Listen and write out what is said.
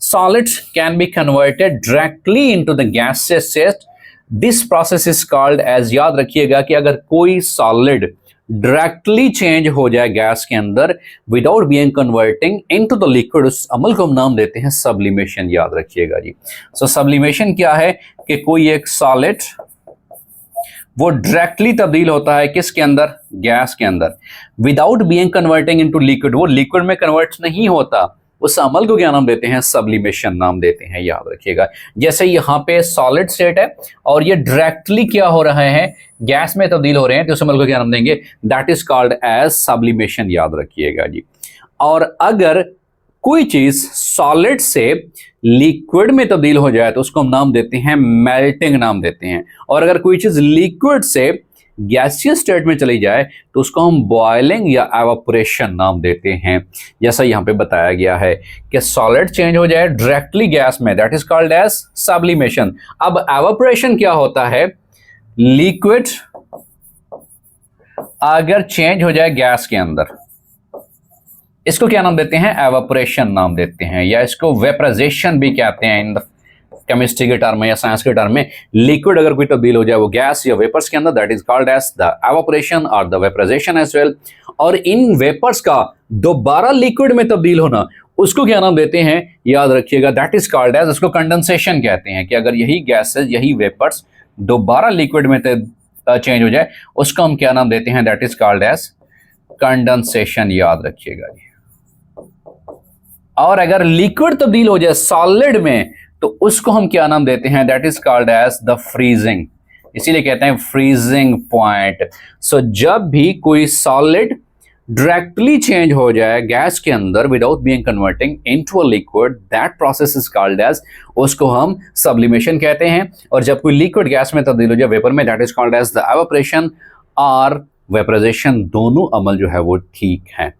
solids can be converted directly into the gaseous state. This process is called as, याद रखिएगा कि अगर कोई solid डायरेक्टली चेंज हो जाए गैस के अंदर without being converting into the liquid, उस अमल को हम नाम देते हैं सब्लिमेशन। याद रखिएगा जी। सो सब्लिमेशन क्या है कि कोई एक सॉलिड वो डायरेक्टली तब्दील होता है किसके अंदर, गैस के अंदर, without being converting into liquid, वो लिक्विड में कन्वर्ट नहीं होता, उस अमल को क्या नाम देते हैं, सब्लिमेशन नाम देते हैं। याद रखिएगा। जैसे यहाँ पे सॉलिड स्टेट है और ये डायरेक्टली क्या हो रहा है, गैस में तब्दील हो रहे हैं, तो उस अमल को क्या नाम देंगे, that is called as sublimation. याद रखिएगा जी। और अगर कोई चीज सॉलिड से लिक्विड में तब्दील हो जाए तो उसको हम नाम देते हैं मेल्टिंग नाम देते हैं। और अगर कोई चीज लिक्विड से गैसियस स्टेट में चली जाए तो उसको हम बॉइलिंग या एवापोरेशन नाम देते हैं। जैसा यहाँ पे बताया गया है कि सॉलिड चेंज हो जाए डायरेक्टली गैस में, that is called as sublimation. अब एवापोरेशन क्या होता है, लिक्विड अगर चेंज हो जाए गैस के अंदर, इसको क्या नाम देते हैं, एवापोरेशन नाम देते हैं, या इसको वेपराइजेशन भी कहते हैं इन केमिस्ट्री के टर्म में या साइंस के टर्म में। लिक्विड अगर कोई तब्दील हो जाए वो गैस या वेपर्स के अंदर, that is called as the evaporation और द वेपराइजेशन एज वेल। और इन वेपर्स का दोबारा लिक्विड में तब्दील होना, उसको क्या नाम देते हैं, याद रखिएगा, दैट इज कॉल्ड एज, उसको कंडेंसेशन कहते हैं। कि अगर यही गैसेस यही वेपर्स दोबारा लिक्विड में चेंज हो जाए उसको हम क्या नाम देते हैं, that is called as condensation. याद रखिएगा जी। और अगर लिक्विड तब्दील हो जाए सॉलिड में तो उसको हम क्या नाम देते हैं, that is called as the freezing. इसीलिए कहते हैं फ्रीजिंग पॉइंट। सो जब भी कोई सॉलिड डायरेक्टली चेंज हो जाए गैस के अंदर without being converting into a liquid, that process is called as, उसको हम सब्लिमेशन कहते हैं। और जब कोई लिक्विड गैस में तब्दील हो जाए वेपर में, that is called as the evaporation और वेपराइजेशन। दोनों अमल जो है वो ठीक है।